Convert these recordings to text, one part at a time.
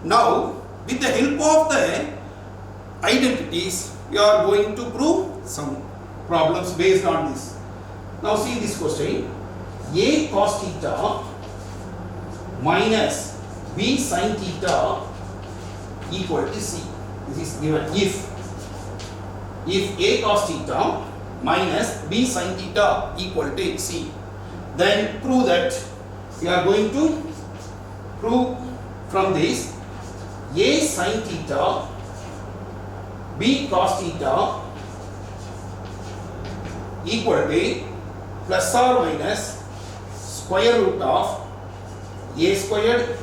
Now, with the help of the identities, we are going to prove some problems based on this. Now, see this question. A cos theta minus B sin theta equal to C. This is given if A cos theta minus B sin theta equal to C. Then prove that we are going to prove from this A sin theta B cos theta equal to plus or minus square root of A squared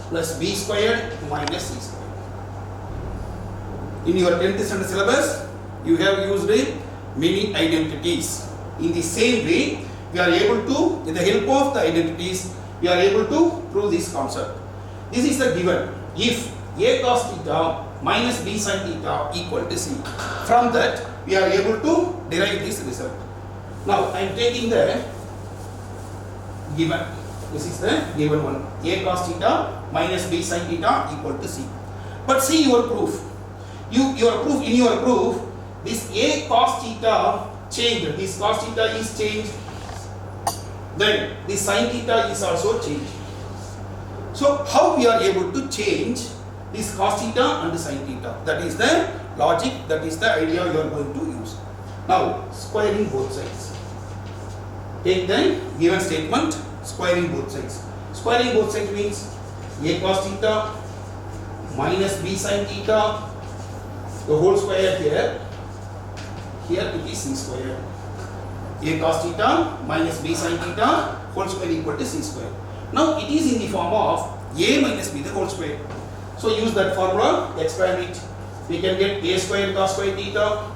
plus B squared minus C squared. In your 10th standard syllabus, you have used many identities. In the same way, we are able to, with the help of the identities, we are able to prove this concept. This is the given if A cos theta minus B sin theta equal to C. From that, we are able to derive this result. Now, I am taking the given. This is the given one. A cos theta minus B sin theta equal to C. But see your proof. In your proof, this A cos theta changed. This cos theta is changed. Then this sin theta is also changed. So how we are able to change this cos theta and sin theta? That is the logic. That is the idea you are going to use. Now squaring both sides. Take the given statement. Squaring both sides. Squaring both sides means A cos theta minus B sin theta, the whole square here. Here it is C square. A cos theta minus B sin theta whole square equal to C square. Now it is in the form of A minus B the whole square. So use that formula, expand it. We can get A squared cos square theta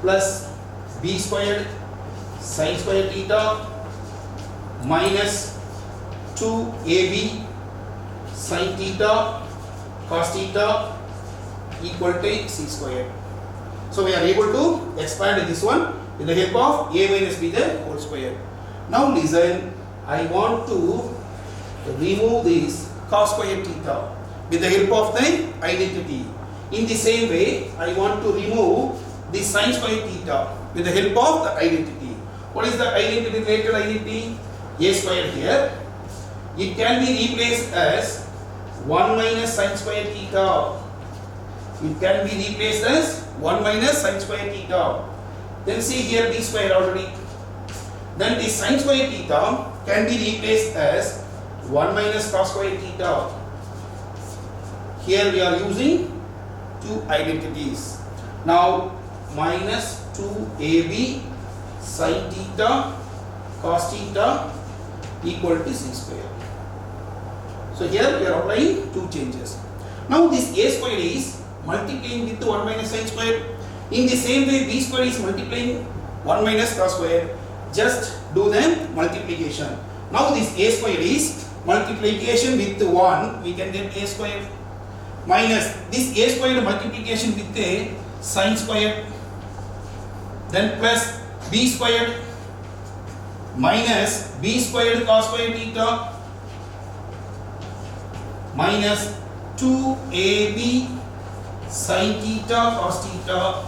plus B squared sin square theta minus 2AB sin theta cos theta equal to C square. So we are able to expand this one with the help of A minus B the whole square. Now listen, I want to remove this cos square theta with the help of the identity. In the same way, I want to remove the sin square theta with the help of the identity. What is the identity, related identity? A square here. It can be replaced as 1 minus sin square theta. It can be replaced as 1 minus sin square theta. Then see here B square already. Then the sin square theta can be replaced as 1 minus cos square theta. Here we are using two identities. Now minus 2AB sin theta cos theta equal to C square. So here we are applying two changes. Now this A square is multiplying with 1 minus sin square. In the same way B square is multiplying 1 minus cos square. Just do the multiplication. Now this A square is multiplication with 1, we can get A square minus this A square multiplication with a sin square, then plus B squared minus B squared cos square theta minus 2AB sin theta cos theta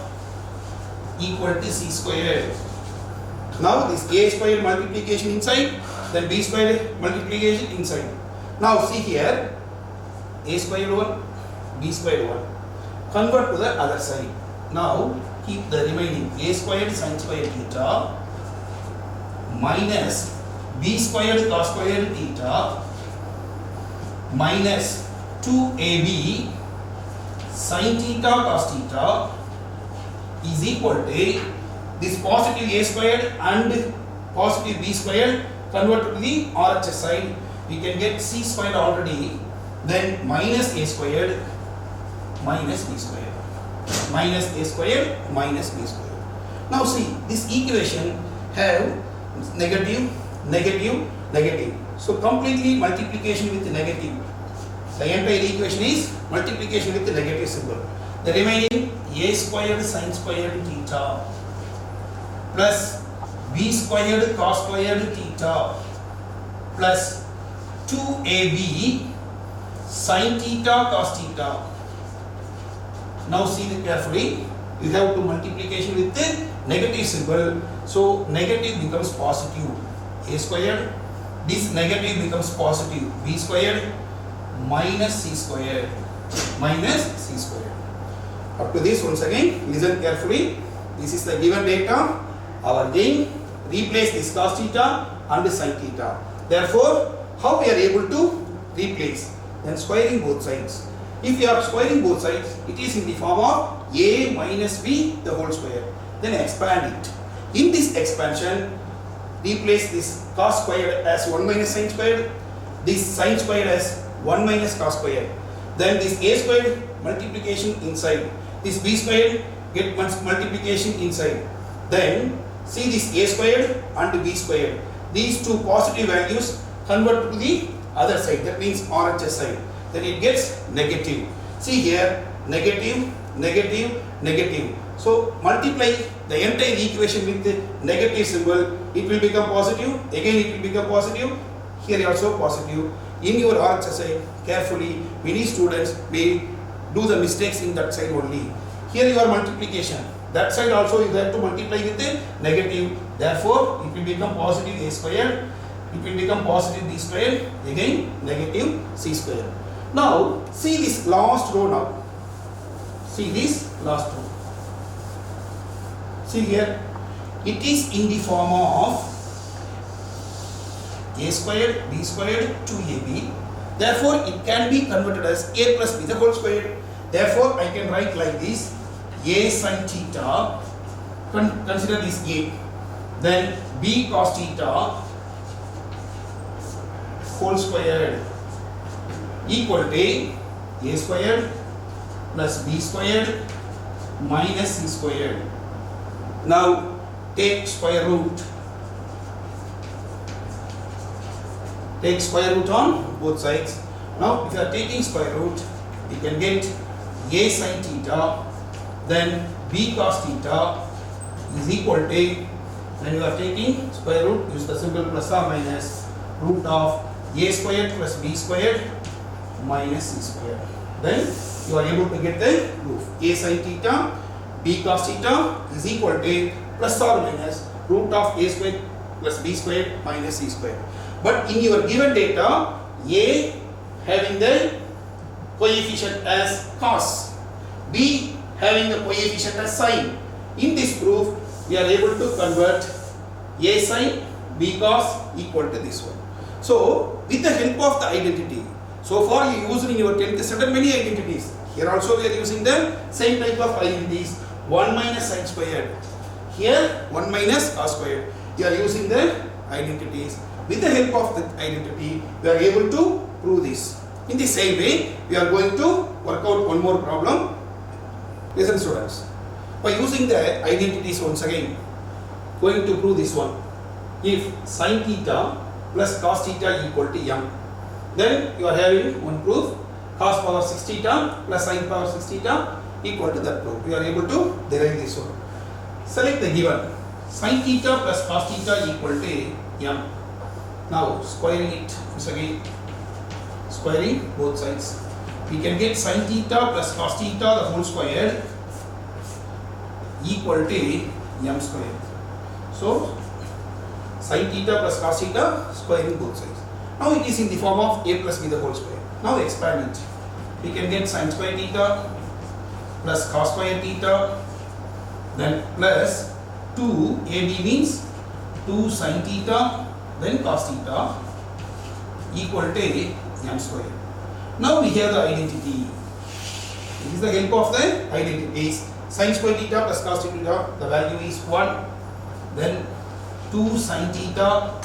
equal to C squared. Now this A squared multiplication inside, then B squared multiplication inside. Now see here, A squared 1, B squared 1. Convert to the other side. Now keep the remaining A squared sin square theta minus B squared cos square theta minus 2AB sin theta cos theta is equal to this positive A squared and positive B squared converted to the RHS side. We can get C squared already, then minus A squared minus B squared. Minus A squared minus B squared. Now see, this equation have negative, negative, negative. So completely multiplication with negative. The entire equation is multiplication with the negative symbol. The remaining A squared sin squared theta plus B squared cos squared theta plus 2AB sin theta cos theta. Now see it carefully. You have to multiplication with the negative symbol. So negative becomes positive. A squared. This negative becomes positive. B squared minus C squared. Minus C squared. Up to this, once again, listen carefully. This is the given data. Our gain, replace this cos theta and sin theta. Therefore, how we are able to replace? Then squaring both sides. If you are squaring both sides, it is in the form of a minus b the whole square. Then expand it. In this expansion, replace this cos squared as 1 minus sin squared, this sin squared as 1 minus cos squared. Then this a squared multiplication inside, this b squared get multiplication inside. Then see this a squared and b squared. These two positive values convert to the other side, that means RHS side. Then it gets negative. See here, negative, negative, negative. So multiply the entire equation with the negative symbol, it will become positive. Again it will become positive. Here also positive. In your RHS side, carefully, many students may do the mistakes in that side only. Here your multiplication, that side also you have to multiply with the negative. Therefore, it will become positive a squared. It will become positive b squared. Again negative c squared. Now see this last row now. See this last row. See here, it is in the form of a squared b squared 2ab. Therefore, it can be converted as a plus b the whole squared. Therefore, I can write like this: a sin theta. Consider this a. Then b cos theta whole squared equal to a squared plus b squared minus c squared. Now take square root. Take square root on both sides. Now if you are taking square root, you can get a sin theta, then b cos theta is equal to, when you are taking square root, use the symbol plus or minus root of a squared plus b squared minus c squared. Then you are able to get the proof. A sin theta, b cos theta is equal to plus or minus root of a squared plus b squared minus c squared. But in your given data, a having the coefficient as cos, b having the coefficient as sin. In this proof, we are able to convert a sin, b cos equal to this one. So, with the help of the identity, so far you used in your 10th standard many identities. Here also we are using the same type of identities. 1 minus sin squared. Here 1 minus cos squared. You are using the identities. With the help of the identity, we are able to prove this. In the same way, we are going to work out one more problem. Listen students. By using the identities once again, going to prove this one. If sin theta plus cos theta equal to m, then you are having one proof. Cos power 6 theta plus sin power 6 theta equal to that proof. We are able to derive this one. Select the given. Sin theta plus cos theta equal to m. Now squaring it once again. Squaring both sides. We can get sin theta plus cos theta the whole squared equal to m squared. So sin theta plus cos theta squaring both sides. Now it is in the form of a plus b the whole square. Now expand it. We can get sin square theta plus cos square theta, then plus 2ab means 2 sin theta, then cos theta equal to m square. Now we have the identity. This is the help of the identities. Sin square theta plus cos theta, the value is 1. Then 2 sin theta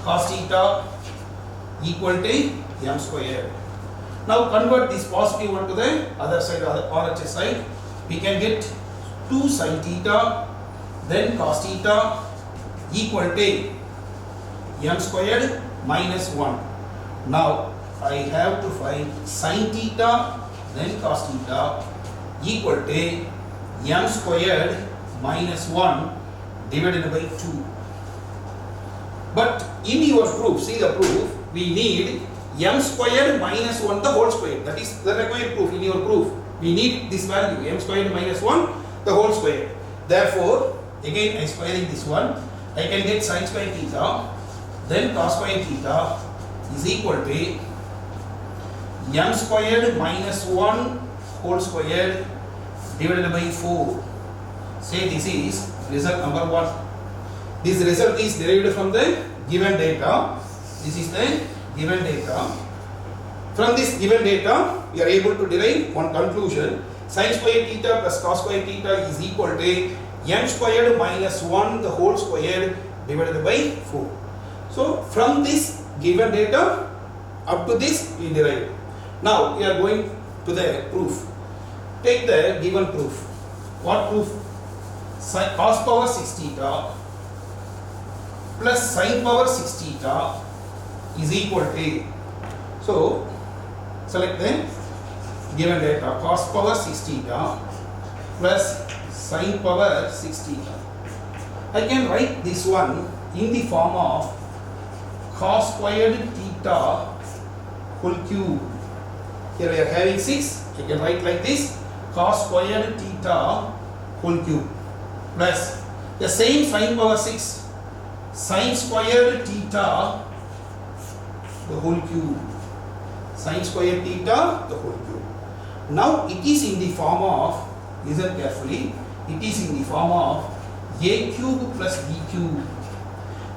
cos theta equal to m square. Now convert this positive one to the other side, RHS side. We can get 2 sin theta then cos theta equal to m squared minus 1. Now I have to find sin theta then cos theta equal to m squared minus 1 divided by 2. But in your proof, see the proof, we need m squared minus 1 the whole square. That is the required proof in your proof. We need this value m squared minus 1 the whole square. Therefore, again I squaring this one, I can get sin square theta, then cos square theta is equal to m squared minus 1 whole square divided by 4. Say this is result number 1. This result is derived from the given data. This is the given data. From this given data, we are able to derive one conclusion. Sin square theta plus cos square theta is equal to m squared minus 1 the whole square divided by 4. So, from this given data up to this we derive. Now, we are going to the proof. Take the given proof. What proof? Sin cos power 6 theta plus sin power 6 theta is equal to. So, select the given data cos power 6 theta plus sin power 6 theta. I can write this one in the form of cos squared theta whole cube. Here we are having 6. I can write like this, cos squared theta whole cube plus the same sin power 6 sin squared theta the whole cube. Sin squared theta the whole cube. Now it is in the form of, listen carefully, it is in the form of a cube plus b cube.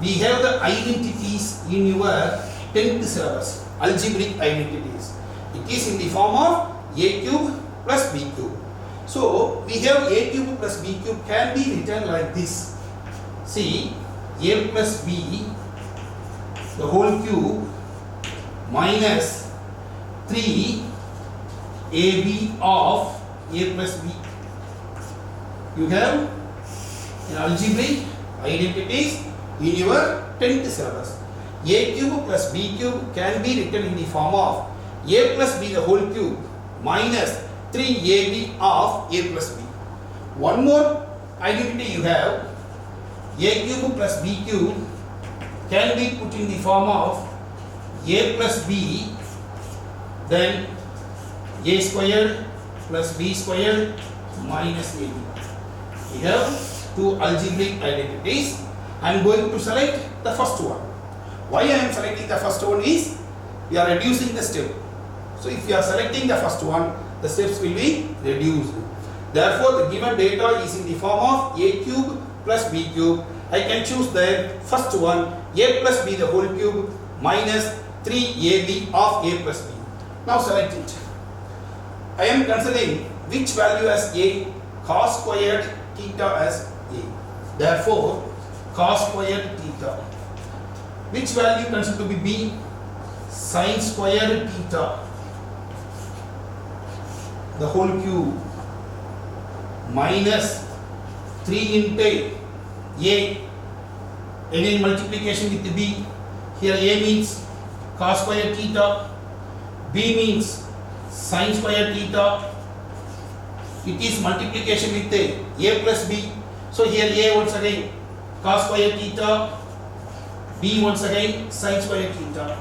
We have the identities in your 10th syllabus, algebraic identities. It is in the form of a cube plus b cube. So we have a cube plus b cube can be written like this. See, a plus b the whole cube minus 3 ab of a plus b. You have in algebraic identities in your 10th syllabus. A cube plus b cube can be written in the form of a plus b the whole cube minus 3ab of a plus b. One more identity you have, a cube plus b cube can be put in the form of a plus b then a squared plus b squared minus ab. We have two algebraic identities. I am going to select the first one. Why I am selecting the first one is we are reducing the step. So if you are selecting the first one, the steps will be reduced. Therefore, the given data is in the form of a cube plus b cube. I can choose the first one, a plus b the whole cube minus 3ab of a plus b. Now select it. I am considering which value as a, cos squared theta as a. Therefore, cos squared theta. Which value considered to be b? Sin squared theta the whole cube minus 3 into a, again multiplication with b. Here a means cos squared theta, b means sin squared theta. It is multiplication with a plus b. So here a once again cos squared theta, b once again sin squared theta.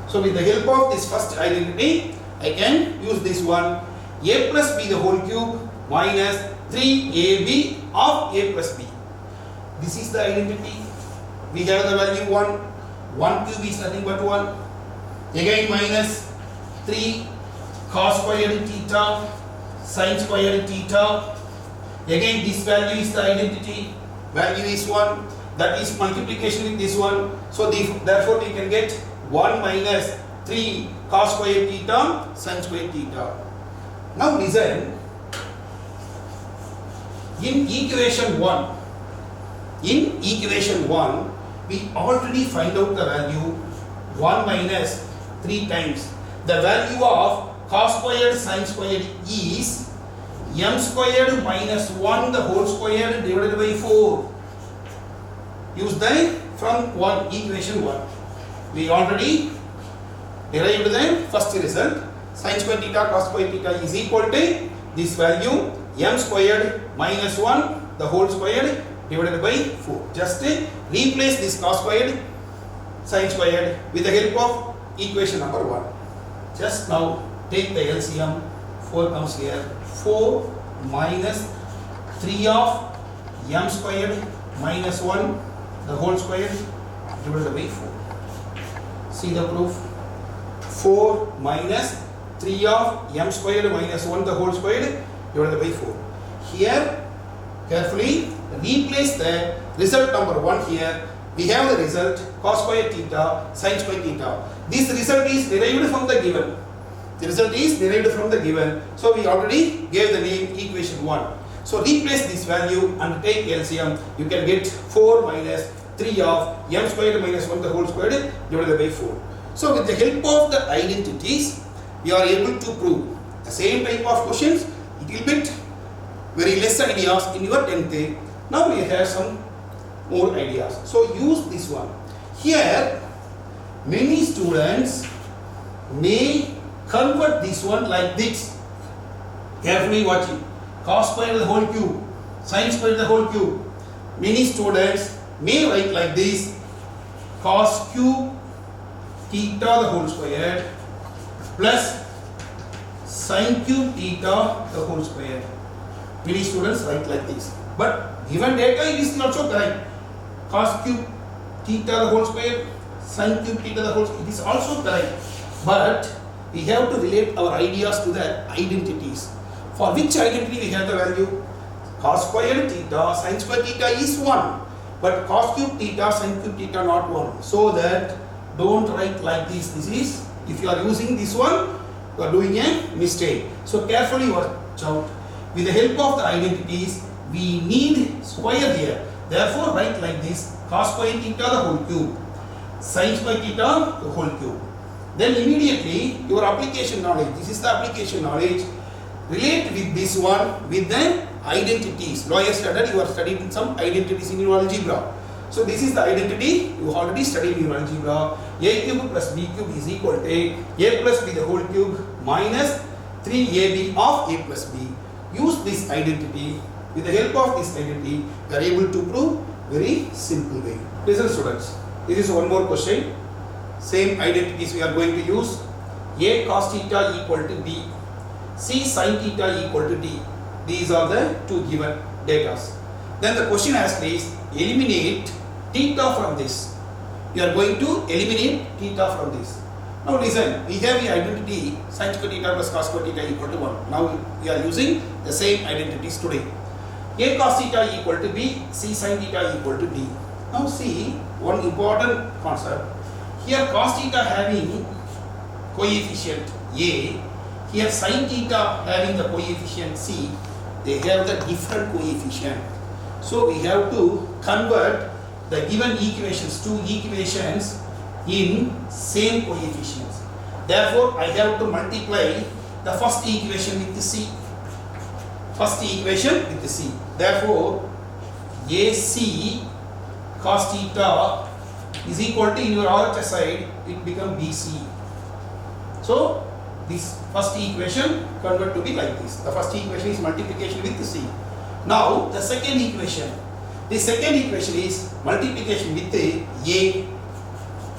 So with the help of this first identity, I can use this one, a plus b the whole cube minus 3ab of a plus b. This is the identity. We have the value 1. 1 cube is nothing but 1. Again minus 3 cos squared theta sin squared theta. Again this value is the identity. Value is 1. That is multiplication with this one. So therefore we can get 1 minus 3 cos squared theta sin squared theta. Now listen. In equation 1, we already find out the value 1 minus 3 times. The value of cos squared sin squared is m squared minus 1 the whole square divided by 4. Use the from equation 1. We already derived the first result. Sin square theta cos square theta is equal to this value m squared minus 1 the whole square divided by 4. Just replace this cos squared sine squared with the help of equation number 1. Just now take the LCM. 4 comes here. 4 minus 3 of m squared minus 1 the whole square divided by 4. See the proof. 4 minus 3 of m squared minus 1 the whole square divided by 4. Here carefully replace the result number 1 here. We have the result cos square theta sin square theta. This result is derived from the given. The result is derived from the given. So we already gave the name equation 1. So replace this value and take LCM. You can get 4 minus 3 of m squared minus 1 the whole squared divided by 4. So with the help of the identities, we are able to prove the same type of questions, little bit very less ideas in your 10th day. Now we have some more ideas. So use this one. Here many students may convert this one like this. Carefully watching. Cos square the whole cube, sin square the whole cube. Many students may write like this: cos cube theta the whole square plus sin cube theta the whole square. Many students write like this. But given data it is also correct. Cos cube theta the whole square, sin cube theta the whole square, it is also correct. But we have to relate our ideas to the identities. For which identity we have the value? Cos square theta sin square theta is 1. But cos cube theta sin cube theta not 1. So that don't write like this. This is, if you are using this one, you are doing a mistake. So carefully watch out. With the help of the identities, we need square here. Therefore write like this: cos square theta the whole cube, sin square theta the whole cube. Then immediately your application knowledge, this is the application knowledge, relate with this one with the identities. Lower standard you are studying some identities in your algebra. So this is the identity you already studied in your algebra. A cube plus b cube is equal to a plus b the whole cube minus 3ab of a plus b. Use this identity. With the help of this identity, we are able to prove very simple way. Listen students, this is one more question. Same identities we are going to use. A cos theta equal to b, c sin theta equal to d. These are the two given data. Then the question asked is eliminate theta from this. We are going to eliminate theta from this. Now listen, we have the identity sin square theta plus cos square theta equal to 1. Now we are using the same identities today. A cos theta equal to b, c sin theta equal to d. Now see one important concept. Here cos theta having coefficient a, here sin theta having the coefficient c, they have the different coefficient. So we have to convert the given equations, two equations, in same coefficients. Therefore I have to multiply the first equation with the c. First equation with the c. Therefore AC cos theta is equal to, in your RHS side it becomes BC. So this first equation convert to be like this. The first equation is multiplication with the c. Now the second equation. The second equation is multiplication with the a.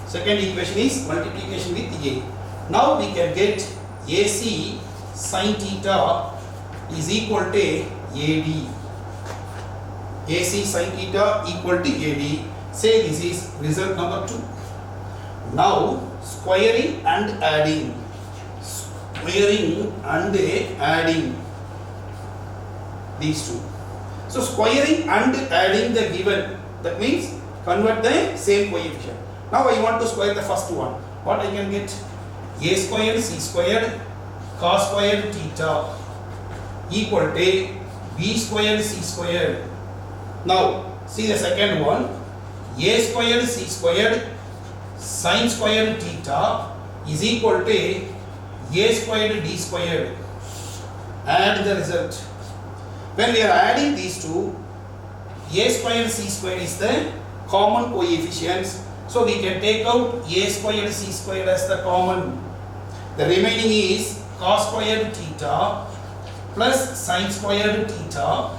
Second equation is multiplication with a. Now we can get AC sin theta is equal to AD. AC sin theta equal to AD. Say this is result number 2. Now squaring and adding. Squaring and adding these two. So squaring and adding the given, that means convert the same coefficient. Now I want to square the first one. What I can get? A squared c squared cos squared theta equal to b squared c squared. Now see the second one. A squared c squared sin squared theta is equal to a squared d squared. Add the result. When we are adding these two, a squared c squared is the common coefficients. So we can take out a squared c squared as the common. The remaining is cos squared theta plus sin squared theta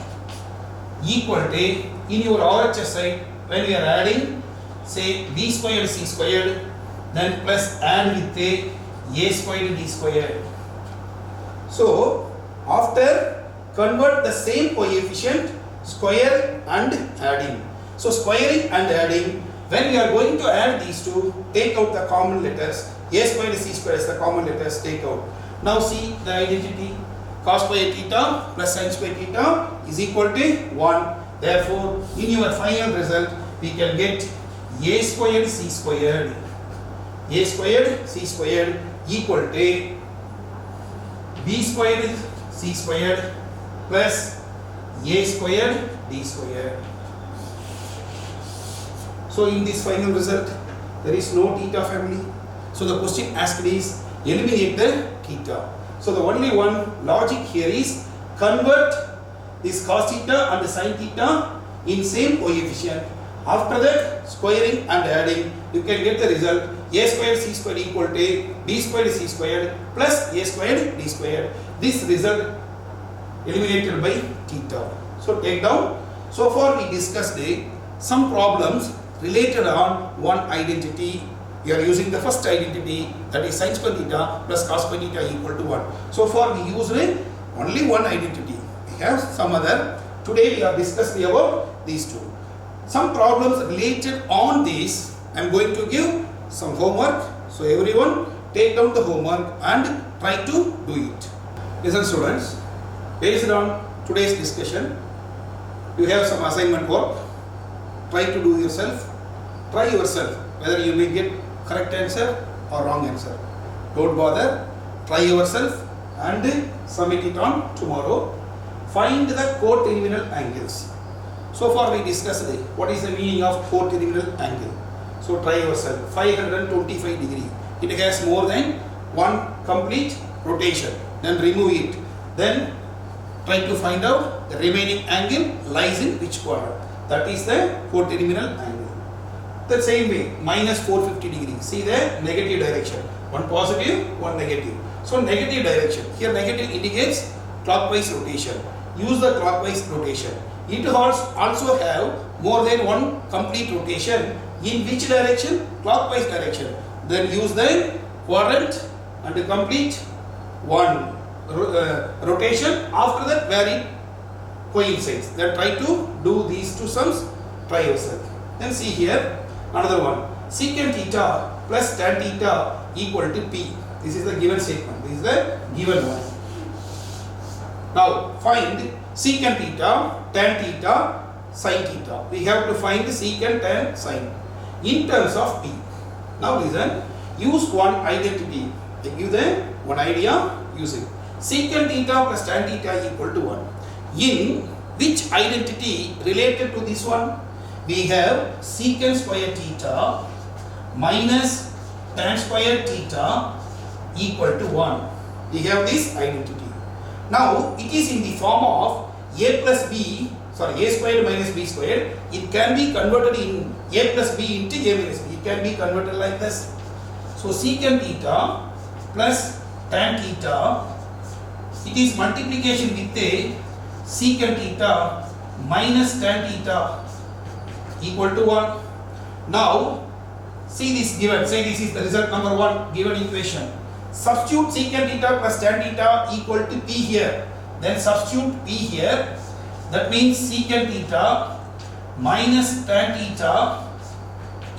equal to, in your RHS side, when we are adding say b squared c squared, then plus add with a squared d squared. So after convert the same coefficient, square and adding. So squaring and adding, when we are going to add these two, take out the common letters. A squared c squared is the common letters, take out. Now see the identity. Cos square theta plus sin square theta is equal to 1. Therefore, in your final result, we can get a squared c squared. A squared c squared equal to b squared c squared plus a squared d squared. So in this final result, there is no theta family. So the question asked is eliminate the theta. So the only one logic here is convert this cos theta and the sin theta in same coefficient. After that, squaring and adding, you can get the result a squared c squared equal to b squared c squared plus a squared d squared. This result eliminated by theta. So take down. So far we discussed some problems related on one identity. We are using the first identity, that is sin square theta plus cos square theta equal to 1. So far we used only one identity. We have some other. Today we are discussing about these two. Some problems related on this, I am going to give some homework. So everyone take down the homework and try to do it. Listen students, based on today's discussion, you have some assignment work. Try to do yourself. Try yourself whether you may get correct answer or wrong answer. Don't bother. Try yourself and submit it on tomorrow. Find the coterminal angles. So far we discussed what is the meaning of coterminal angle. So try yourself. 525 degree. It has more than one complete rotation. Then remove it. Then try to find out the remaining angle lies in which quadrant. That is the coterminal angle. The same way, minus 450 degrees. See the negative direction. One positive, one negative. So negative direction. Here negative indicates clockwise rotation. Use the clockwise rotation. It also have more than one complete rotation. In which direction? Clockwise direction. Then use the quadrant and complete one rotation. After that, where it coincides. Then try to do these two sums. Try yourself. Then see here another one. Secant theta plus tan theta equal to P. This is the given statement. This is the given one. Now find secant theta, tan theta, sin theta. We have to find the secant, tan, sin in terms of P. Now listen, use one identity. I give the one idea, use it. Secant theta plus tan theta equal to 1. In which identity related to this one? We have secant square theta minus tan square theta equal to 1. We have this identity. Now it is in the form of a plus b, a squared minus b squared. It can be converted in a plus b into a minus b. It can be converted like this. So secant theta plus tan theta, it is multiplication with a secant theta minus tan theta equal to 1. Now see this given, say this is the result number 1 given equation. Substitute secant theta plus tan theta equal to P here. Then substitute P here. That means secant theta minus tan theta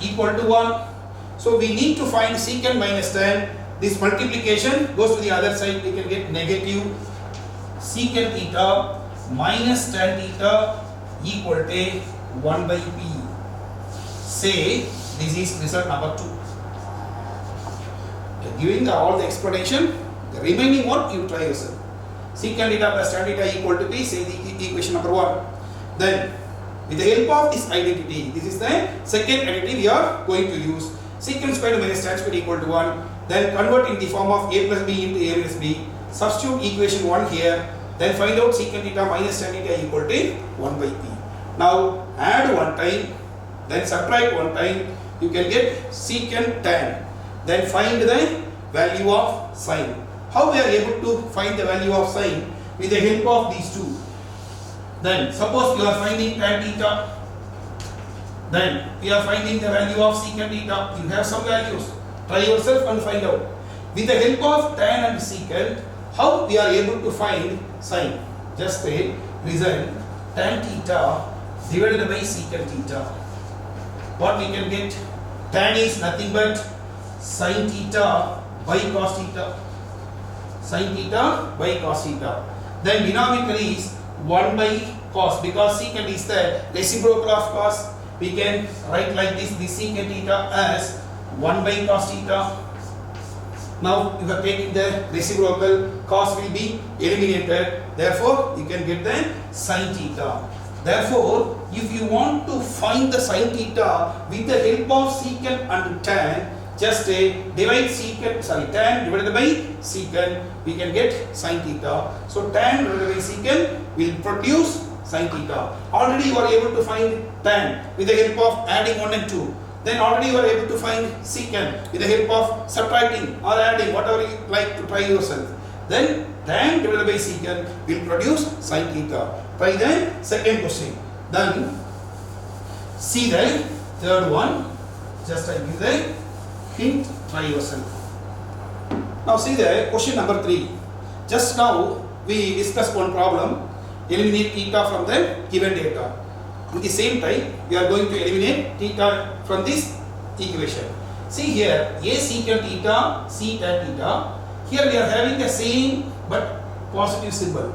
equal to 1. So we need to find secant minus tan. This multiplication goes to the other side. We can get negative secant theta minus tan theta equal to 1 by P. Say this is result number 2. Giving all the explanation, the remaining one you try yourself. Secant theta plus tan theta equal to P, say the equation number 1. Then with the help of this identity, this is the second identity we are going to use. Secant squared minus tan squared equal to 1. Then convert in the form of a plus b into a minus b. Substitute equation 1 here. Then find out secant theta minus tan theta equal to 1 by P. Now add one time, then subtract one time. You can get secant tan. Then find the value of sine. How we are able to find the value of sine? With the help of these two. Then suppose you are finding tan theta. Then we are finding the value of secant theta. You have some values. Try yourself and find out. With the help of tan and secant, how we are able to find sine? Just say result tan theta divided by secant theta. What we can get? Tan is nothing but sine theta by cos theta. Sine theta by cos theta. Then denominator is 1 by cos, because secant is the reciprocal of cos. We can write like this, the secant theta as 1 by cos theta. Now you have taken the reciprocal, cos will be eliminated. Therefore, you can get the sine theta. Therefore, if you want to find the sine theta with the help of secant and tan, just divide tan divided by secant, we can get sine theta. So tan divided by secant will produce sine theta. Already you are able to find tan with the help of adding 1 and 2. Then already you are able to find secant with the help of subtracting or adding, whatever you like to try yourself. Then tan divided by secant will produce sine theta. Try the second question. Then see the third one. Just I give the hint, try yourself. Now see the question number 3. Just now we discussed one problem. Eliminate theta from the given data. In the same time, we are going to eliminate theta from this equation. See here, A secant theta, C tan theta. Here we are having the same but positive symbol.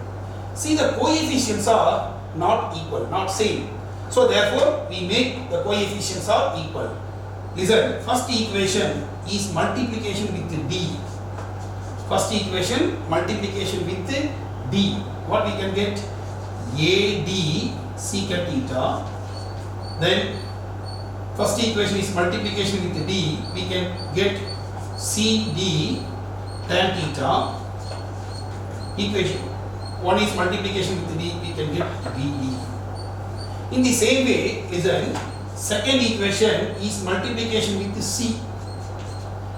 See, the coefficients are not equal, not same. So therefore, we make the coefficients are equal. Listen, first equation is multiplication with D. First equation, multiplication with D. What we can get? AD secant theta. Then first equation is multiplication with D. We can get CD tan theta. Equation 1 is multiplication with D. We can get DE. In the same way, listen, second equation is multiplication with C.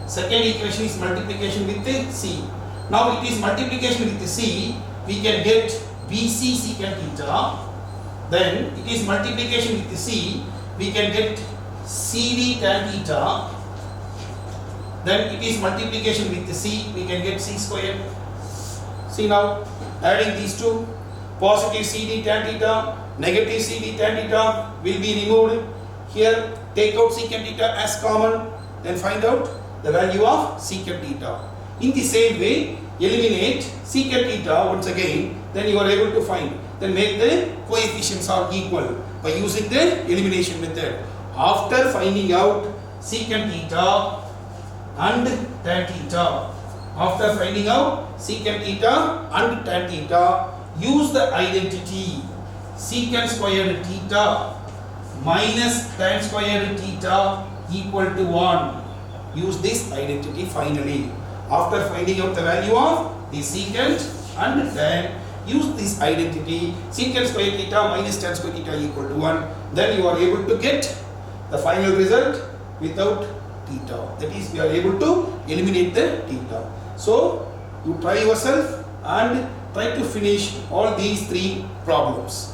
Second equation is multiplication with C. Now it is multiplication with C. We can get BC secant theta. Then it is multiplication with C. We can get CD tan theta. Then it is multiplication with C. We can get C squared. See now, adding these two, positive CD tan theta, negative CD tan theta will be removed. Here, take out secant theta as common. Then find out the value of secant theta. In the same way, eliminate secant theta once again. Then you are able to find. Then make the coefficients are equal by using the elimination method. After finding out secant theta and tan theta, after finding out secant theta and tan theta, use the identity secant squared theta minus tan squared theta equal to 1. Use this identity finally. After finding out the value of the secant and tan, use this identity secant square theta minus tan square theta equal to 1. Then you are able to get the final result without theta. That is, we are able to eliminate the theta. So you try yourself and try to finish all these 3 problems.